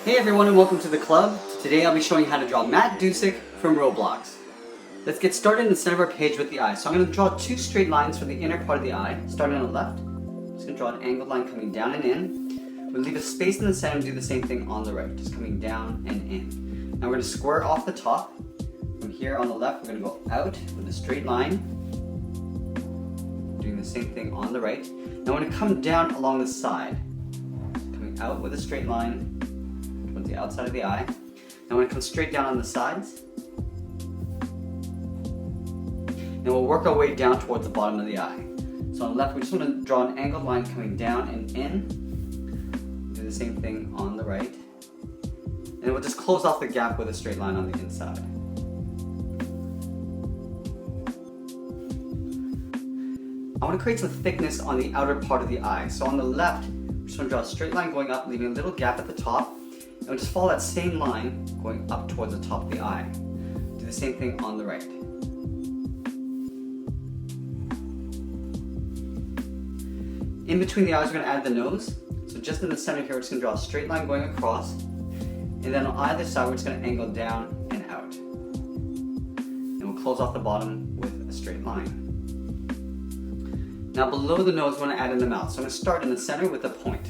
Hey everyone and welcome to the club. Today I'll be showing you how to draw Matt Dusek from Roblox. Let's get started in the center of our page with the eye. So I'm going to draw two straight lines for the inner part of the eye, starting on the left. I'm just going to draw an angled line coming down and in. We'll leave a space in the center and do the same thing on the right, just coming down and in. Now we're going to square off the top. From here on the left, we're going to go out with a straight line, doing the same thing on the right. Now we're going to come down along the side, coming out with a straight line towards the outside of the eye. Now we're going to come straight down on the sides. Then we'll work our way down towards the bottom of the eye. So on the left, we just want to draw an angled line coming down and in. Do the same thing on the right. And then we'll just close off the gap with a straight line on the inside. I want to create some thickness on the outer part of the eye. So on the left, we're just going to draw a straight line going up, leaving a little gap at the top. And we'll just follow that same line going up towards the top of the eye. Do the same thing on the right. In between the eyes, we're going to add the nose. So just in the center here, we're just going to draw a straight line going across. And then on either side, we're just going to angle down and out. And we'll close off the bottom with a straight line. Now below the nose, we're going to add in the mouth. So I'm going to start in the center with a point.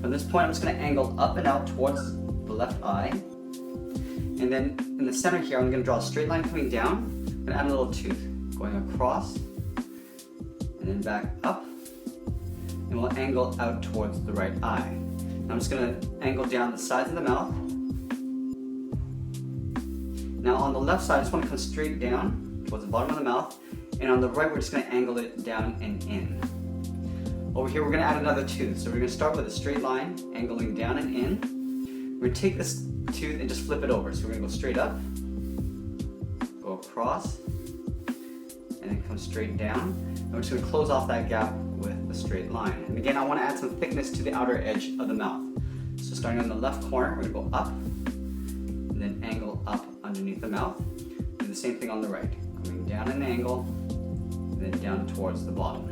From this point, I'm just going to angle up and out towards the left eye. And then in the center here, I'm going to draw a straight line coming down. I'm going to add a little tooth going across and then back up. And we'll angle out towards the right eye. Now I'm just going to angle down the sides of the mouth. Now on the left side, I just want to come straight down towards the bottom of the mouth. And on the right, we're just going to angle it down and in. Over here, we're going to add another tooth. So we're going to start with a straight line, angling down and in. We're going to take this tooth and just flip it over. So we're going to go straight up, go across, and then come straight down. And we're just going to close off that gap with a straight line. And again, I want to add some thickness to the outer edge of the mouth. So starting on the left corner, we're going to go up, and then angle up underneath the mouth. Do the same thing on the right, coming down an angle, and then down towards the bottom.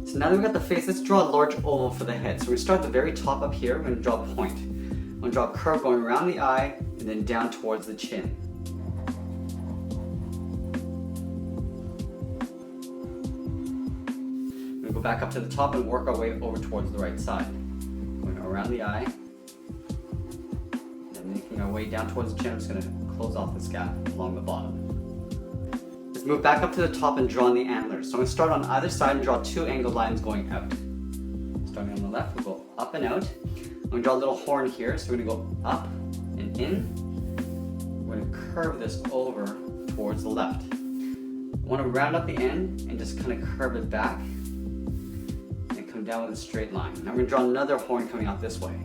So now that we've got the face, let's draw a large oval for the head. So we start at the very top up here, we're going to draw a point. I'm going to draw a curve going around the eye, and then down towards the chin. We're going to go back up to the top and work our way over towards the right side. Going around the eye, and making our way down towards the chin. I'm just going to close off this gap along the bottom. Let's move back up to the top and draw in the antlers. So I'm going to start on either side and draw two angled lines going out. Starting on the left, we'll go up and out. I'm going to draw a little horn here, so we're going to go up and in. We're going to curve this over towards the left. I want to round up the end and just kind of curve it back and come down with a straight line. Now we're going to draw another horn coming out this way.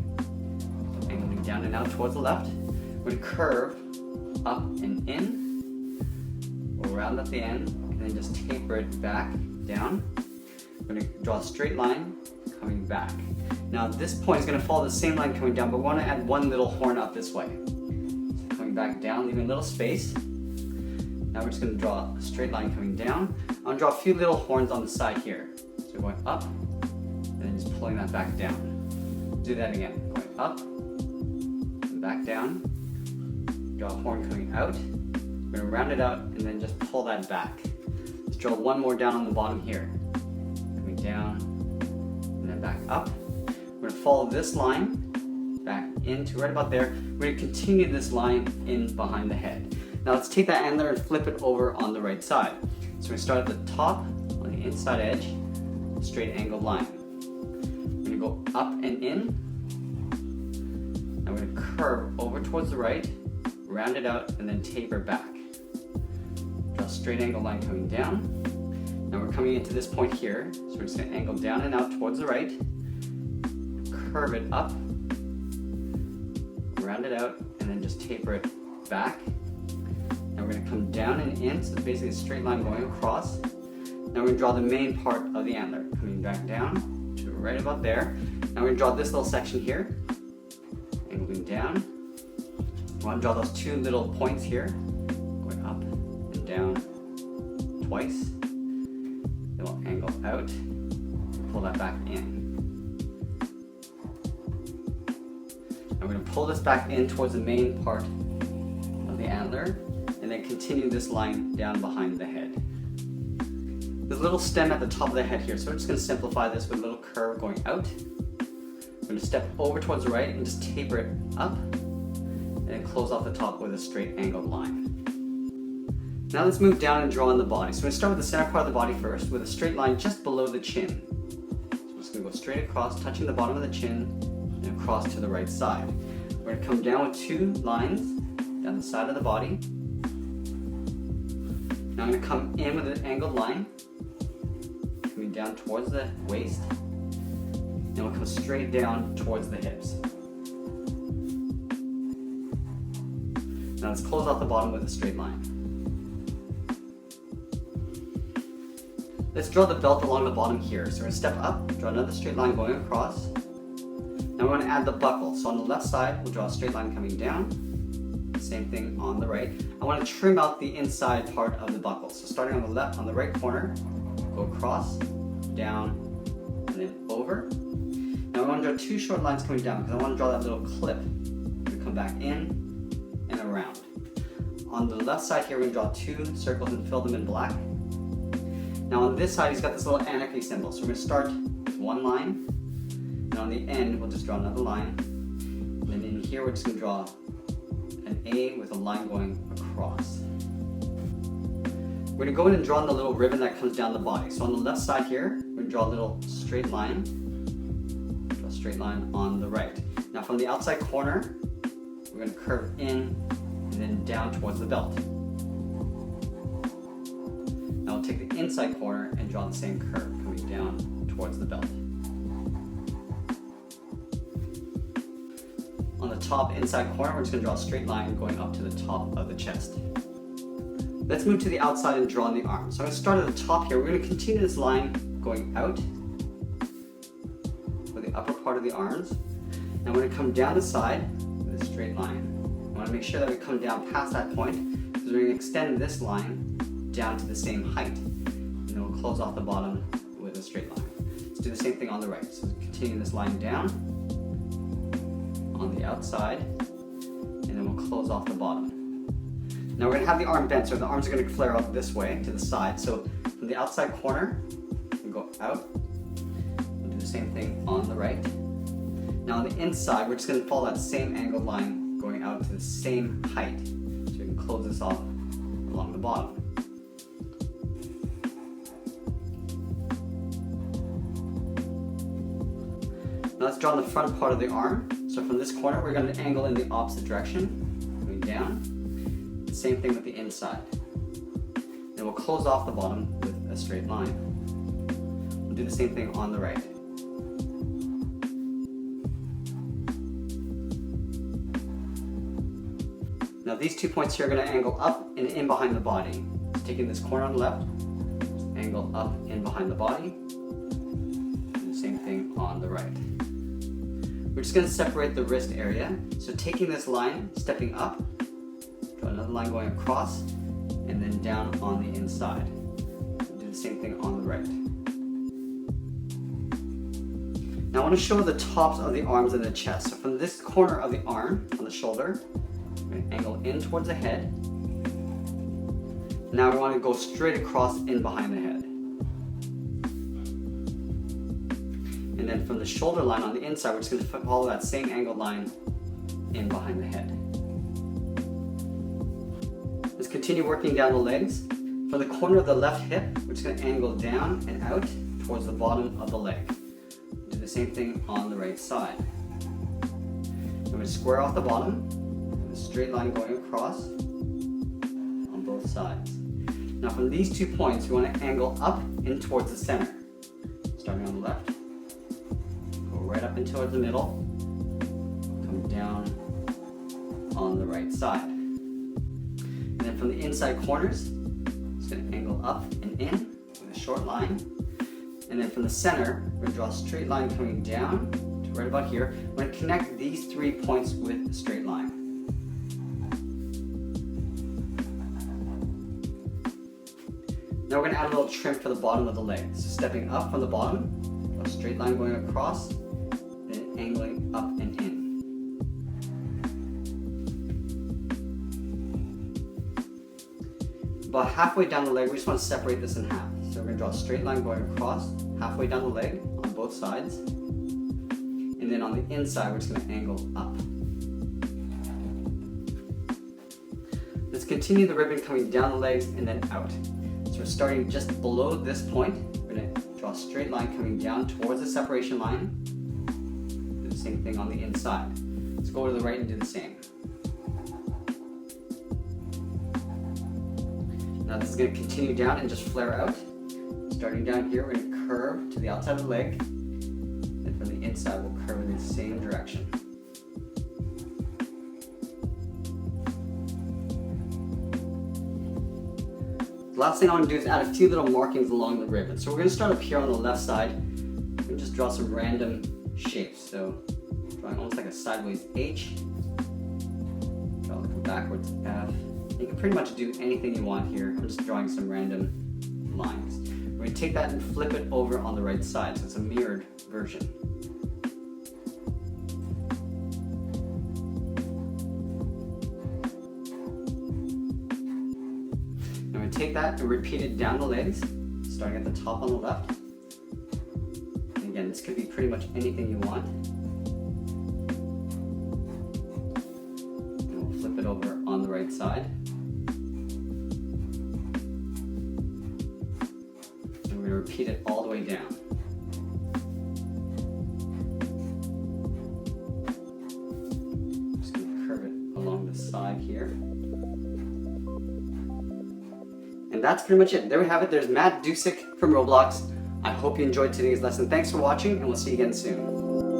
So angling down and out towards the left. We're going to curve up and in. We'll round up the end and then just taper it back down. We're going to draw a straight line coming back. Now this point is going to follow the same line coming down, but we want to add one little horn up this way. So coming back down, leaving a little space. Now we're just going to draw a straight line coming down. I'm going to draw a few little horns on the side here. So going up and then just pulling that back down. Do that again. Going up and back down. Draw a horn coming out. We're going to round it out and then just pull that back. Let's draw one more down on the bottom here. Coming down and then back up. We're going to follow this line back into right about there. We're going to continue this line in behind the head. Now let's take that antler and flip it over on the right side. So we start at the top on the inside edge, straight angled line. We're going to go up and in. Now we're going to curve over towards the right, round it out, and then taper back. Draw a straight angle line coming down. Now we're coming into this point here, so we're just going to angle down and out towards the right, curve it up, round it out, and then just taper it back. Now we're going to come down and in, so it's basically a straight line going across. Now we're going to draw the main part of the antler, coming back down to right about there. Now we're going to draw this little section here, angling down. We want to draw those two little points here, going up and down twice. Then we'll angle out, pull that back in. pull this back in towards the main part of the antler, and then continue this line down behind the head. There's a little stem at the top of the head here, so we're just going to simplify this with a little curve going out. We're going to step over towards the right and just taper it up, and then close off the top with a straight angled line. Now let's move down and draw on the body. So we're going to start with the center part of the body first, with a straight line just below the chin. So we're just going to go straight across, touching the bottom of the chin, and across to the right side. We're going to come down with 2 lines down the side of the body. Now I'm going to come in with an angled line, coming down towards the waist, and we'll come straight down towards the hips. Now let's close off the bottom with a straight line. Let's draw the belt along the bottom here. So we're going to step up, draw another straight line going across. Now we're going to add the buckle. So on the left side, we'll draw a straight line coming down. Same thing on the right. I want to trim out the inside part of the buckle. So starting on the left, on the right corner, go across, down, and then over. Now I want to draw 2 short lines coming down because I want to draw that little clip. We come back in and around. On the left side here, we're going to draw 2 circles and fill them in black. Now on this side, he's got this little anarchy symbol. So we're going to start with 1 line, and on the end, we'll just draw another line. And then in here, we're just going to draw an A with a line going across. We're going to go in and draw on the little ribbon that comes down the body. So on the left side here, we're going to draw a little straight line. Draw a straight line on the right. Now from the outside corner, we're going to curve in and then down towards the belt. Now we'll take the inside corner and draw the same curve coming down towards the belt. On the top inside corner, we're just going to draw a straight line going up to the top of the chest. Let's move to the outside and draw on the arms. So I'm going to start at the top here. We're going to continue this line going out with the upper part of the arms. Now we're going to come down the side with a straight line. I want to make sure that we come down past that point because we're going to extend this line down to the same height. And then we'll close off the bottom with a straight line. Let's do the same thing on the right. So continue this line down on the outside, and then we'll close off the bottom. Now we're going to have the arm bent, so the arms are going to flare out this way to the side. So from the outside corner, we go out. We'll do the same thing on the right. Now on the inside, we're just going to follow that same angled line going out to the same height. So we can close this off along the bottom. Now let's draw on the front part of the arm. So from this corner, we're going to angle in the opposite direction, going down. Same thing with the inside. Then we'll close off the bottom with a straight line. We'll do the same thing on the right. Now these 2 points here are going to angle up and in behind the body. So taking this corner on the left, angle up in behind the body. Do the same thing on the right. We're just going to separate the wrist area. So taking this line, stepping up, draw another line going across, and then down on the inside. We'll do the same thing on the right. Now I want to show the tops of the arms and the chest. So from this corner of the arm, on the shoulder, we're going to angle in towards the head. Now we want to go straight across in behind the head. And then from the shoulder line on the inside, we're just going to follow that same angled line in behind the head. Let's continue working down the legs. From the corner of the left hip, we're just going to angle down and out towards the bottom of the leg. Do the same thing on the right side. I'm going to square off the bottom with a straight line going across on both sides. Now from these 2 points, we want to angle up in towards the center. Starting on the left. Right up and towards the middle, come down on the right side. And then from the inside corners, it's going to angle up and in with a short line. And then from the center, we're going to draw a straight line coming down to right about here. We're going to connect these 3 points with a straight line. Now we're going to add a little trim for the bottom of the leg. So stepping up from the bottom, draw a straight line going across, angling up and in. about halfway down the leg, we just want to separate this in half. So we're going to draw a straight line going across, halfway down the leg on both sides. And then on the inside, we're just going to angle up. Let's continue the ribbon coming down the legs and then out. So we're starting just below this point. We're going to draw a straight line coming down towards the separation line. Do the same thing on the inside. Let's go to the right and do the same. Now this is going to continue down and just flare out. Starting down here, we're going to curve to the outside of the leg. And from the inside, we'll curve in the same direction. The last thing I want to do is add a few little markings along the ribbon. So we're going to start up here on the left side and just draw some random shapes. So drawing almost like a sideways H. Draw looking backwards F. You can pretty much do anything you want here. I'm just drawing some random lines. We're going to take that and flip it over on the right side, so it's a mirrored version. I'm going to take that and repeat it down the legs, starting at the top on the left. And again, this could be pretty much anything you want. And we'll flip it over on the right side. Repeat it all the way down. Just going to curve it along the side here. And that's pretty much it. There we have it. There's Matt Dusek from Roblox. I hope you enjoyed today's lesson. Thanks for watching, and we'll see you again soon.